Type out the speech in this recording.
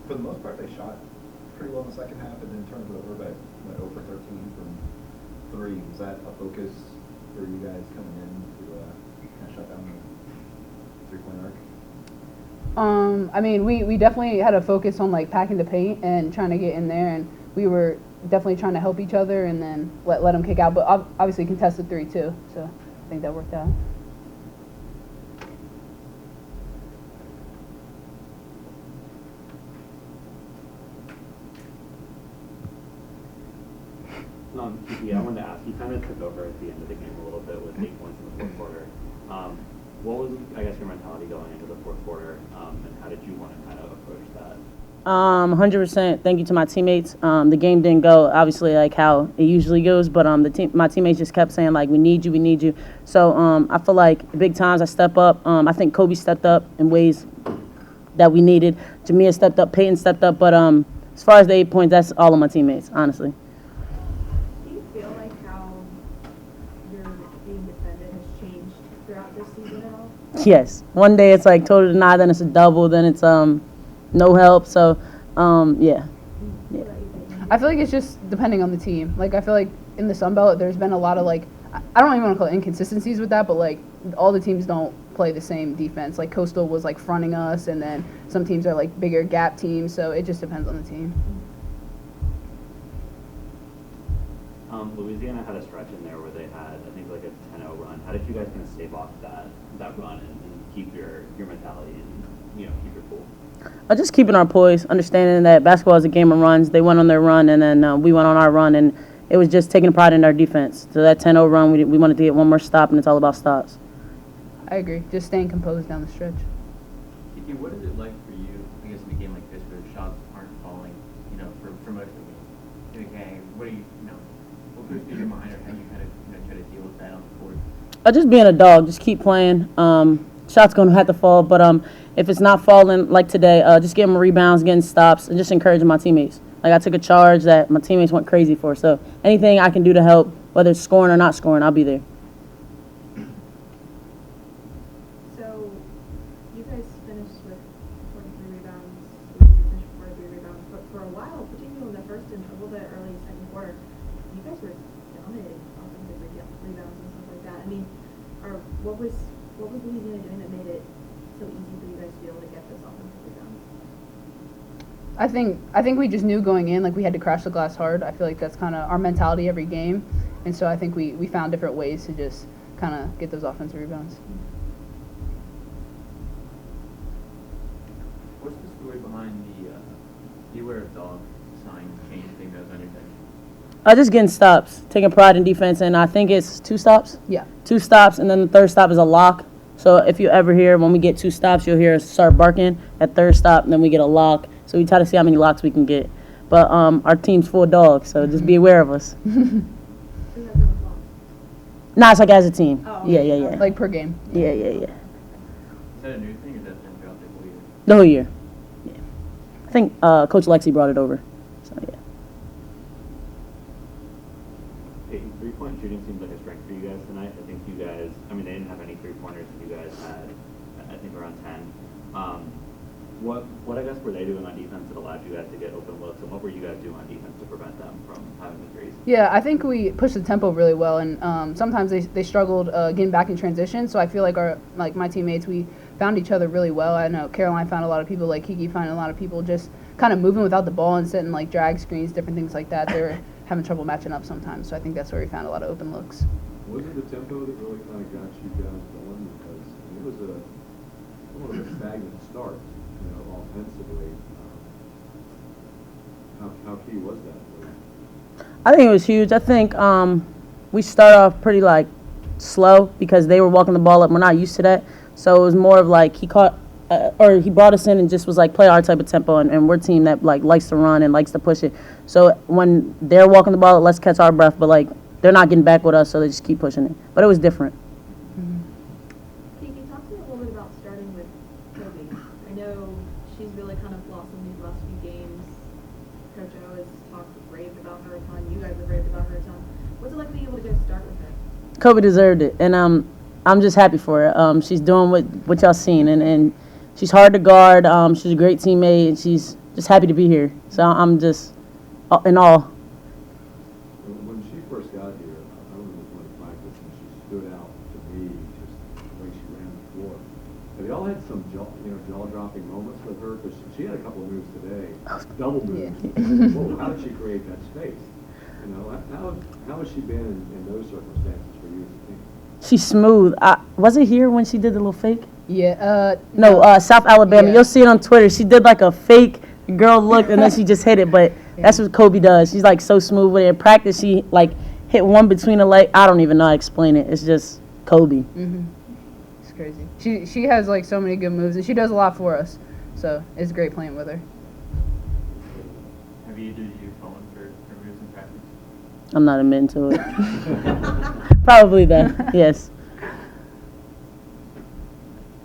for the most part, they shot pretty well in the second half, and then turned it over by 0 for 13 from 3. Was that a focus for you guys coming in to kind of shut down the three-point arc? I mean, we definitely had a focus on like packing the paint and trying to get in there, and we were definitely trying to help each other and then let them kick out. But obviously contested 3 too, so I think that worked out. Kiki, I wanted to ask, you kind of took over at the end of the game a little bit with 8 points in the fourth quarter. What was, I guess, your mentality going into the fourth quarter, and how did you want to kind of approach that? 100% thank you to my teammates. The game didn't go obviously like how it usually goes, but my teammates just kept saying like we need you. So I feel like the big times I step up. I think Kobe stepped up in ways that we needed. Jamia stepped up, Peyton stepped up, but as far as the 8 points, that's all of my teammates, honestly. Do you feel like how your being defended has changed throughout this season at all? Yes. One day it's like total deny, then it's a double, then it's no help. So yeah. I feel like it's just depending on the team. Like I feel like in the Sun Belt, there's been a lot of like I don't even want to call it inconsistencies with that, but like all the teams don't play the same defense. Like Coastal was like fronting us, and then some teams are like bigger gap teams. So it just depends on the team. Louisiana had a stretch in there where they had, I think, like a 10-0 run. How did you guys kind of stave off that run and keep your mentality and keep your cool? Just keeping our poise, understanding that basketball is a game of runs. They went on their run, and then we went on our run, and it was just taking pride in our defense. So that 10-0 run, we wanted to get one more stop, and it's all about stops. I agree. Just staying composed down the stretch. Kiki, what is it like for you, I guess, in a game like this where the shots aren't falling, for most of the game? In a game, what do what goes through your mind, or how you kind of try to deal with that on the court? Just being a dog, just keep playing. Shots gonna have to fall, but if it's not falling like today, just getting rebounds, getting stops, and just encouraging my teammates. Like I took a charge that my teammates went crazy for. So anything I can do to help, whether it's scoring or not scoring, I'll be there. So you guys finished with 43 rebounds. You finished with 43 rebounds, but for a while, particularly in the first and a little bit early second quarter, you guys were dominating offensive rebounds and stuff like that. I mean, what was Louisiana doing that made it so easy for you guys to be able to get those offensive rebounds? I think we just knew going in, like we had to crash the glass hard. I feel like that's kind of our mentality every game. And so I think we found different ways to just kind of get those offensive rebounds. What's the story behind the beware of dog sign change thing that was on your thing? Just getting stops, taking pride in defense, and I think it's 2 stops. Yeah. 2 stops, and then the third stop is a lock. So if you ever hear when we get 2 stops, you'll hear us start barking at third stop, and then we get a lock. So we try to see how many locks we can get. But our team's full of dogs, so just be aware of us. Nah, it's like as a team. Oh, Yeah. Like per game. Yeah. Is that a new thing, or has that been throughout the whole year? The whole year. Yeah. I think Coach Lexi brought it over. So yeah. Peyton, three-point shooting seems like a strength for you guys tonight. I think you guys, they didn't have any three-pointers, and you guys had, I think, around 10. What I guess were they doing on defense that allowed you guys to get open looks, and what were you guys doing on defense to prevent them from having the threes? Yeah, I think we pushed the tempo really well, and sometimes they struggled getting back in transition. So I feel like my teammates, we found each other really well. I know Caroline found a lot of people, like Kiki found a lot of people just kind of moving without the ball and setting like drag screens, different things like that. They were having trouble matching up sometimes. So I think that's where we found a lot of open looks. Was it the tempo that really kind of got you guys going? Because it was somewhat of a stagnant start, offensively. How key was that for you? I think it was huge. I think we started off pretty slow because they were walking the ball up. We're not used to that, so it was more of like he brought us in and just was like play our type of tempo, and we're a team that likes to run and likes to push it. So when they're walking the ball up, let's catch our breath, but they're not getting back with us, so they just keep pushing it. But it was different. Kiki, talk to me a little bit about starting with Kobe. I know she's really kind of blossomed these last few games. Coach O has talked raved about her a ton. You guys have raved about her a ton. What's it like being able to go start with her? Kobe deserved it, and I'm just happy for her. She's doing what y'all seen, and she's hard to guard. She's a great teammate. just happy to be here. So I'm just in awe. When she first got here, I remember going to practice and she stood out to me just the way she ran the floor. Have y'all had some jaw-dropping moments with her? Because she had a couple of moves today, double moves. Whoa, how did she create that space? You know, how has she been in those circumstances for you as a team? She's smooth. Was it here when she did the little fake? Yeah. No, South Alabama. Yeah. You'll see it on Twitter. She did like a fake. The girl looked and then she just hit it. But that's what Kobe does. She's like so smooth with it. In practice, she like hit one between the leg. I don't even know how to explain it. It's just Kobe. It's crazy. She has like so many good moves, and she does a lot for us. So it's great playing with her. Have you used your phone for moves in practice? I'm not admitting to it. Probably that. Yes.